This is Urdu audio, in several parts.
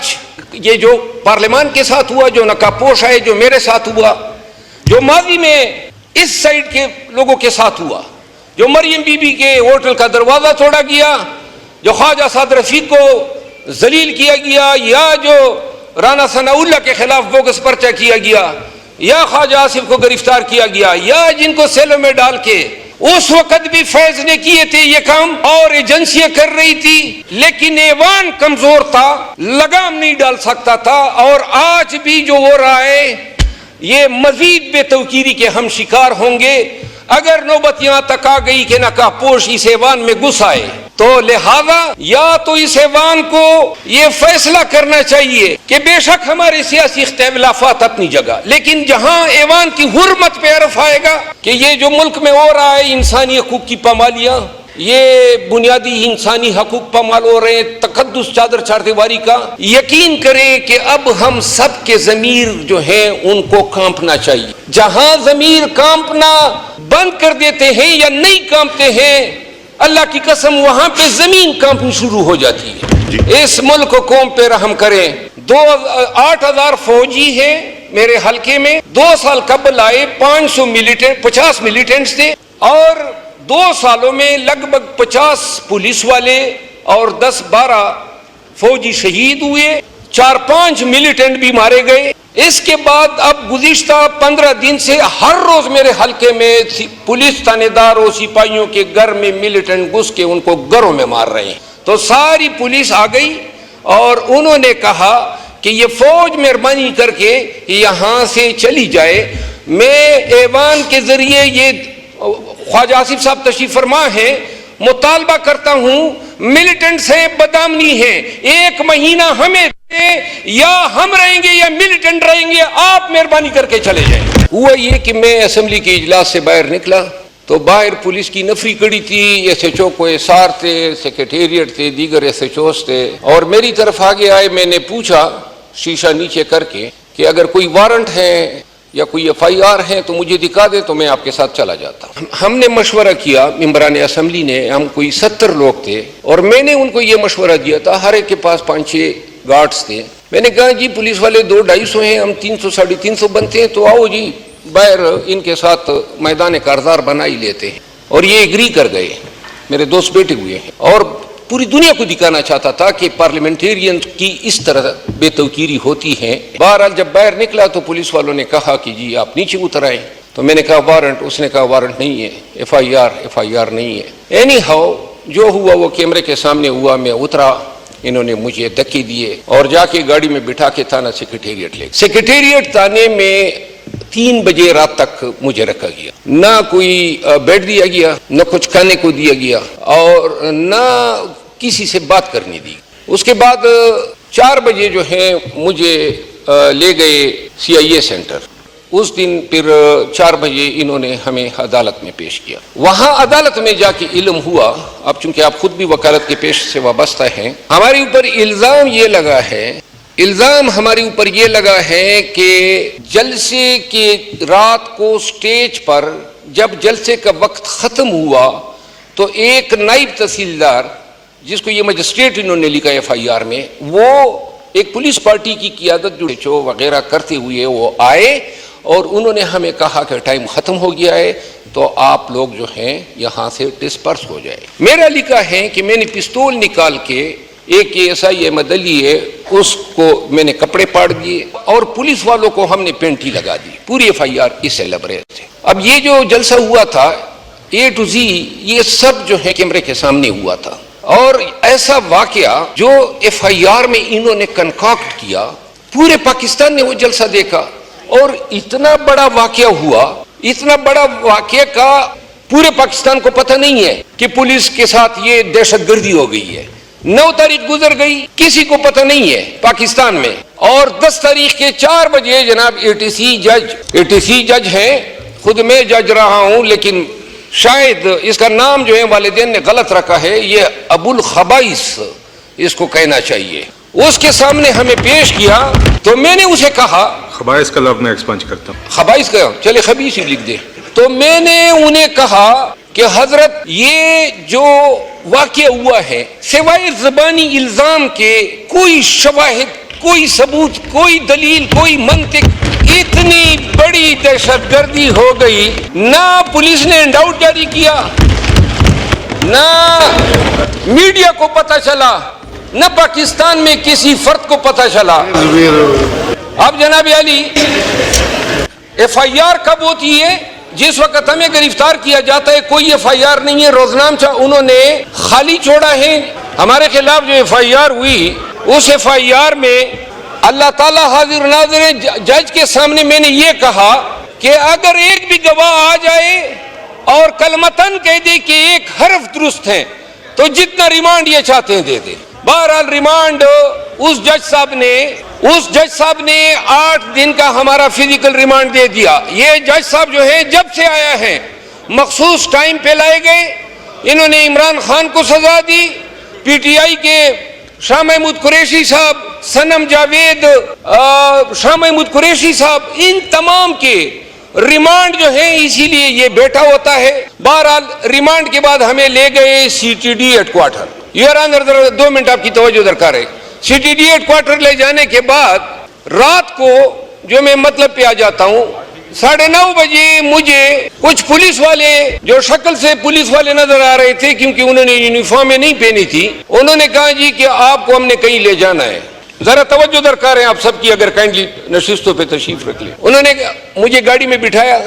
آج یہ جو پارلیمان کے ساتھ ہوا، جو نقاب پوش ہے، جو میرے ساتھ ہوا، جو ماضی میں اس سائڈ کے لوگوں کے ساتھ ہوا، جو مریم بی بی کے ہوٹل کا دروازہ توڑا گیا، جو خواجہ سعد رفیق کو ذلیل کیا گیا، یا جو رانا ثناء اللہ کے خلاف بوگس پرچہ کیا گیا، یا خواجہ آصف کو گرفتار کیا گیا، یا جن کو سیلوں میں ڈال کے اس وقت بھی فیض نے کیے تھے یہ کام اور ایجنسیاں کر رہی تھی، لیکن ایوان کمزور تھا، لگام نہیں ڈال سکتا تھا. اور آج بھی جو ہو رہا ہے یہ مزید بے توقیری کے ہم شکار ہوں گے اگر نوبت یہاں تک آ گئی کہ نقاب پوش اس ایوان میں گھس آئے. تو لہذا یا تو اس ایوان کو یہ فیصلہ کرنا چاہیے کہ بے شک ہمارے سیاسی اختلافات اپنی جگہ، لیکن جہاں ایوان کی حرمت پہ عرف آئے گا کہ یہ جو ملک میں ہو رہا ہے انسانی حقوق کی پامالیاں، یہ بنیادی انسانی حقوق پامال ہو رہے ہیں، تقدس چادر چار دیواری کا، یقین کریں کہ اب ہم سب کے ضمیر جو ہیں ان کو کانپنا چاہیے. جہاں ضمیر کانپنا بند کر دیتے ہیں یا نہیں کانپتے ہیں، اللہ کی قسم وہاں پہ زمین کانپنی شروع ہو جاتی ہے. اس ملک قوم پہ رحم کریں. 8,000 فوجی ہیں میرے حلقے میں، 2 سال قبل آئے 50 ملیٹنٹس تھے، اور 2 سالوں میں لگ بھگ 50 پولیس والے اور 10-12 فوجی شہید ہوئے، 4-5 ملیٹنٹ بھی مارے گئے. اس کے بعد اب گزشتہ 15 دن سے ہر روز میرے حلقے میں پولیس تھانے دار اور سپاہیوں کے گھر میں ملیٹنٹ گھس کے ان کو گھروں میں مار رہے ہیں. تو ساری پولیس آ گئی اور انہوں نے کہا کہ یہ فوج مہربانی کر کے یہاں سے چلی جائے. میں ایوان کے ذریعے یہ خواجہ آصف صاحب تشریف فرما ہیں، مطالبہ کرتا ہوں، ملیٹنٹس ہیں، بدامنی ہیں، 1 مہینہ ہمیں یا ہم رہیں گے یا ملیٹنٹ رہیں گے، آپ مہربانی کر کے چلے جائیں. ہوا یہ کہ میں اسمبلی کے اجلاس سے باہر نکلا تو باہر پولیس کی نفری کڑی تھی، ایس ایچ او کو ایسار تھے، سیکریٹریٹ تھے، دیگر ایس ایچ اوز تھے، اور میری طرف آگے آئے. میں نے پوچھا شیشہ نیچے کر کے کہ اگر کوئی وارنٹ ہے یا کوئی FIR ہے تو مجھے دکھا دے تو میں آپ کے ساتھ چلا جاتا. ہم نے مشورہ کیا، ممبران اسمبلی نے، ہم کوئی 70 لوگ تھے، اور میں نے ان کو یہ مشورہ دیا تھا، ہر ایک کے پاس 5-6 گارڈز تھے. میں نے کہا جی پولیس والے 200-250 ہیں، ہم 300-350 بنتے ہیں، تو آؤ جی باہر ان کے ساتھ میدان کارزار بنا ہی لیتے ہیں. اور یہ ایگری کر گئے. میرے دوست بیٹھے ہوئے ہیں، اور پوری دنیا کو دکھانا چاہتا تھا کہ پارلیمنٹیرین کی اس طرح بے توقیری ہوتی ہے. بہرحال جب باہر نکلا تو پولیس والوں نے کہا کہ جی آپ نیچے اتر آئیں. تو میں نے کہا وارنٹ، اس نے کہا وارنٹ نہیں ہے، FIR نہیں ہے. اینی ہاؤ جو ہوا وہ کیمرے کے سامنے ہوا. میں اترا، انہوں نے مجھے دھکے دیے اور جا کے گاڑی میں بٹھا کے تھانہ سیکریٹریٹ لے گئے. سیکریٹریٹ تھانے میں 3 بجے رات تک مجھے رکھا گیا. نہ کوئی بیڈ دیا گیا، نہ کچھ کھانے کو دیا گیا، اور نہ کسی سے بات کرنے دی. اس کے بعد 4 بجے جو ہے مجھے لے گئے CIA سینٹر. اس دن پھر 4 بجے انہوں نے ہمیں عدالت میں پیش کیا. وہاں عدالت میں جا کے علم ہوا، اب چونکہ آپ خود بھی وکالت کے پیش سے وابستہ ہیں، ہمارے اوپر الزام ہمارے اوپر یہ لگا ہے کہ جلسے کے رات کو سٹیج پر جب جلسے کا وقت ختم ہوا تو ایک نائب تحصیلدار، جس کو یہ مجسٹریٹ انہوں نے لکھا FIR میں، وہ ایک پولیس پارٹی کی قیادت جو وغیرہ کرتے ہوئے وہ آئے اور انہوں نے ہمیں کہا کہ ٹائم ختم ہو گیا ہے تو آپ لوگ جو ہیں یہاں سے ڈسپرس ہو جائے. میرا لکھا ہے کہ میں نے پستول نکال کے ایک ASI احمد علی ہے اس کو میں نے کپڑے پاڑ دیے اور پولیس والوں کو ہم نے پینٹی لگا دی. پوری FIR اس سے لب رہے تھے. اب یہ جو جلسہ ہوا تھا A to Z یہ سب جو ہے کیمرے کے سامنے ہوا تھا، اور ایسا واقعہ جو FIR میں انہوں نے کنکاکٹ کیا، پورے پاکستان نے وہ جلسہ دیکھا. اور اتنا بڑا واقعہ ہوا، اتنا بڑا واقعہ کا پورے پاکستان کو پتہ نہیں ہے کہ پولیس کے ساتھ یہ دہشت گردی ہو گئی ہے. 9 تاریخ گزر گئی، کسی کو پتہ نہیں ہے پاکستان میں. اور 10 تاریخ کے 4 بجے جناب ATC جج ہیں، خود میں جج رہا ہوں لیکن شاید اس کا نام جو ہے والدین نے غلط رکھا ہے، یہ ابو الخبائث اس کو کہنا چاہیے. اس کے سامنے ہمیں پیش کیا تو میں نے اسے کہا، خبائث کا لفظ میں ایکسپانڈ کرتا ہوں، خبائث کا چلے خبیث ہی لکھ دے. تو میں نے انہیں کہا کہ حضرت یہ جو واقعہ ہوا ہے سوائے زبانی الزام کے کوئی شواہد کوئی ثبوت, کوئی دلیل, کوئی منطق. اتنی بڑی دہشت گردی ہو گئی, نہ پولیس نے ہینڈ آؤٹ جاری کیا, نہ میڈیا کو پتہ چلا, نہ پاکستان میں کسی فرد کو پتہ چلا. اب جناب علی, ایف آئی آر کب ہوتی ہے؟ جس وقت ہمیں گرفتار کیا جاتا ہے. کوئی ایف آئی آر نہیں ہے. روزنامچہ انہوں نے خالی چھوڑا ہے. ہمارے خلاف جو ایف آئی آر ہوئی, اس ایف آئی آر میں اللہ تعالیٰ حاضر ناظر ہے, جج کے سامنے میں نے یہ کہا کہ اگر ایک بھی گواہ آ جائے اور کلمتاً کہہ دے کہ ایک حرف درست ہے تو جتنا ریمانڈ یہ چاہتے ہیں دے دے. بہرحال ریمانڈ اس جج صاحب نے 8 دن کا ہمارا فزیکل ریمانڈ دے دیا. یہ جج صاحب جو ہے جب سے آیا ہے مخصوص ٹائم پہ لائے گئے. انہوں نے عمران خان کو سزا دی, پی ٹی آئی کے شاہ محمود قریشی صاحب, صنم جاوید, شاہ محمود قریشی صاحب, ان تمام کے ریمانڈ جو ہے اسی لیے یہ بیٹھا ہوتا ہے. بہرحال ریمانڈ کے بعد ہمیں لے گئے C T D headquarter. یار اندر 2 منٹ آپ کی توجہ درکار ہے. C T D headquarter لے جانے کے بعد رات کو جو میں مطلب پہ آ جاتا ہوں, 9:30 بجے مجھے کچھ پولیس والے جو شکل سے پولیس والے نظر آ رہے تھے, کیونکہ انہوں نے یونیفارمیں نہیں پہنی تھی, انہوں نے کہا جی کہ آپ کو ہم نے کہیں لے جانا ہے. ذرا توجہ درکار ہے آپ سب کی, اگر کائنڈلی نشستوں پہ تشریف رکھ لیں. انہوں نے مجھے گاڑی میں بٹھایا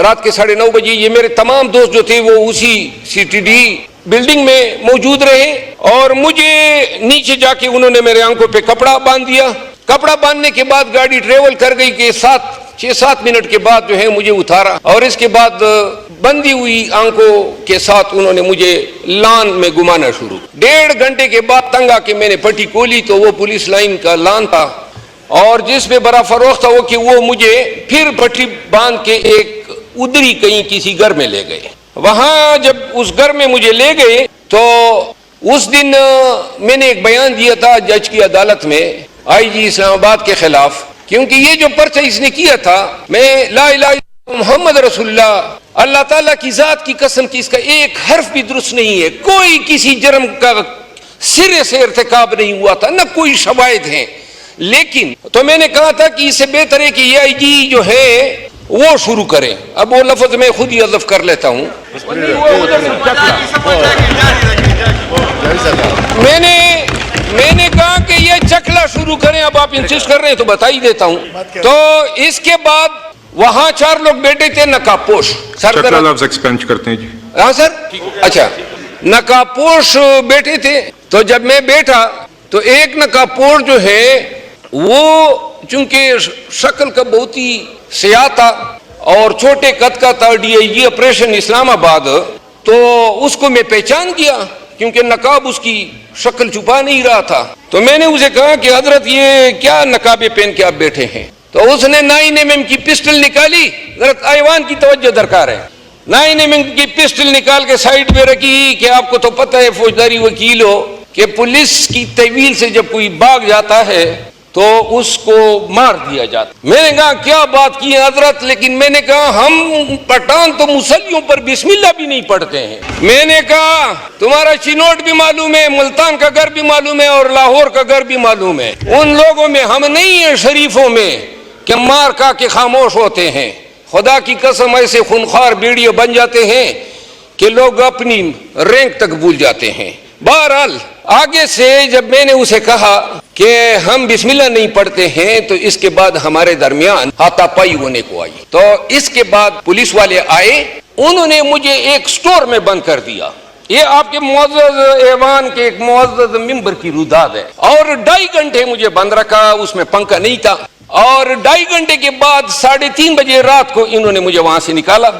رات کے 9:30 بجے. یہ میرے تمام دوست جو تھے وہ اسی سی ٹی ڈی بلڈنگ میں موجود رہے, اور مجھے نیچے جا کے انہوں نے میرے آنکھوں پہ کپڑا باندھ دیا. کپڑا باندھنے کے بعد گاڑی ٹریول کر گئی کہ 6-7 منٹ کے بعد جو ہے مجھے اتارا, اور اس کے بعد بندی ہوئی آنکھوں کے ساتھ انہوں نے مجھے لان میں گھمانا شروع. 1.5 گھنٹے کے بعد تنگ آ کے میں نے پٹی کھولی تو وہ پولیس لائن کا لان تھا, اور جس پہ بڑا فروخت تھا وہ کہ وہ مجھے پھر پٹی باندھ کے ایک ادری کہیں کسی گھر میں لے گئے. وہاں جب اس گھر میں مجھے لے گئے تو اس دن میں نے ایک بیان دیا تھا جج کی عدالت میں, آئی جی اسلام آباد کے خلاف, کیونکہ یہ جو پرچہ اس نے کیا تھا, میں لا الہ الا محمد رسول اللہ, اللہ تعالیٰ کی ذات کی قسم کی اس کا ایک حرف بھی درست نہیں ہے. کوئی کسی جرم کا سرے سے ارتکاب نہیں ہوا تھا, نہ کوئی شواہد ہیں. لیکن تو میں نے کہا تھا کہ اس سے بہتر ہے کہ یہ آئی جی جو ہے وہ شروع کریں. اب وہ لفظ میں خود ہی حذف کر لیتا ہوں. میں نے کہا کہ یہ چکلا شروع کریں. اب آپ انسسٹ کر رہے ہیں تو بتا ہی دیتا ہوں. تو اس کے بعد وہاں 4 لوگ بیٹھے تھے نقاب پوش. چکلا لفظ ایکسپینڈ کرتے ہیں جی. ہاں سر, اچھا, نقاب پوش بیٹھے تھے. تو جب میں بیٹھا تو ایک نقاب پوش جو ہے وہ چونکہ شکل کا بہت ہی سیاہ تھا اور چھوٹے قد کا تھا, ڈی آئی جی آپریشن اسلام آباد, تو اس کو میں پہچان گیا کیونکہ نقاب اس کی شکل چھپا نہیں رہا تھا. تو میں نے اسے کہا کہ حضرت یہ کیا نقابیں پہن کے آپ بیٹھے ہیں؟ تو اس نے 9 mm کی پسٹل نکالی. ذرا ایوان کی توجہ درکار ہے. 9 mm کی پسٹل نکال کے سائڈ پہ رکھی کہ آپ کو تو پتہ ہے فوجداری وکیل ہو کہ پولیس کی تحویل سے جب کوئی بھاگ جاتا ہے تو اس کو مار دیا جاتا. میں نے کہا کیا بات کی ہے حضرت, لیکن میں نے کہا ہم پٹھان تو مسلیوں پر بسم اللہ بھی نہیں پڑھتے ہیں. میں نے کہا تمہارا چنوٹ بھی معلوم ہے, ملتان کا گھر بھی معلوم ہے, اور لاہور کا گھر بھی معلوم ہے. ان لوگوں میں ہم نہیں ہیں شریفوں میں کہ مار کا کے خاموش ہوتے ہیں. خدا کی قسم ایسے خونخوار بیڑیے بن جاتے ہیں کہ لوگ اپنی رینک تک بھول جاتے ہیں. بہرحال آگے سے جب میں نے اسے کہا کہ ہم بسم اللہ نہیں پڑھتے ہیں تو اس کے بعد ہمارے درمیان ہاتھا پائی ہونے کو آئی. تو اس کے بعد پولیس والے آئے, انہوں نے مجھے ایک سٹور میں بند کر دیا. یہ آپ کے معزز ایوان کے ایک معزز ممبر کی روداد ہے. اور 2.5 گھنٹے مجھے بند رکھا, اس میں پنکھا نہیں تھا. اور 2.5 گھنٹے کے بعد 3:30 بجے رات کو انہوں نے مجھے وہاں سے نکالا,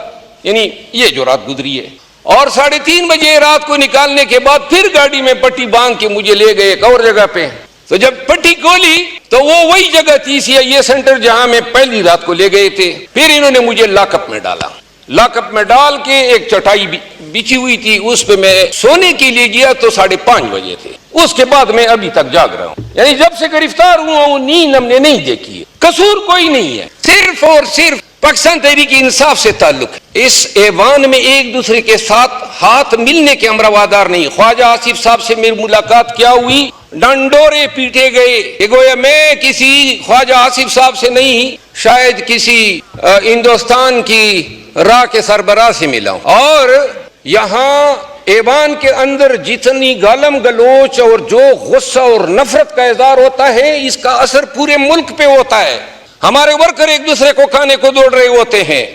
یعنی یہ جو رات گزری ہے. اور 3:30 بجے رات کو نکالنے کے بعد پھر گاڑی میں پٹی باندھ کے مجھے لے گئے ایک اور جگہ پہ. تو جب پٹی کھولی تو وہ وہی جگہ تھی CIA سینٹر جہاں میں پہلی رات کو لے گئے تھے. پھر انہوں نے مجھے لاک اپ میں ڈالا. لاک اپ میں ڈال کے ایک چٹائی بچھی ہوئی تھی, اس پہ میں سونے کے لیے گیا تو 5:30 بجے تھے. اس کے بعد میں ابھی تک جاگ رہا ہوں, یعنی جب سے گرفتار ہوا ہوں نیند ہم نے نہیں دیکھی ہے. قصور کوئی نہیں ہے, صرف اور صرف پاکستان تحریک انصاف سے تعلق ہے. اس ایوان میں ایک دوسرے کے ساتھ ہاتھ ملنے کے ہم روادار نہیں. خواجہ آصف صاحب سے میری ملاقات کیا ہوئی, ڈنڈورے پیٹے گئے کہ گویا میں کسی خواجہ آصف صاحب سے نہیں شاید کسی ہندوستان کی راہ کے سربراہ سے ملا ہوں. اور یہاں ایوان کے اندر جتنی گالم گلوچ اور جو غصہ اور نفرت کا اظہار ہوتا ہے اس کا اثر پورے ملک پہ ہوتا ہے. ہمارے ورکر ایک دوسرے کو کھانے کو دوڑ رہے ہوتے ہیں.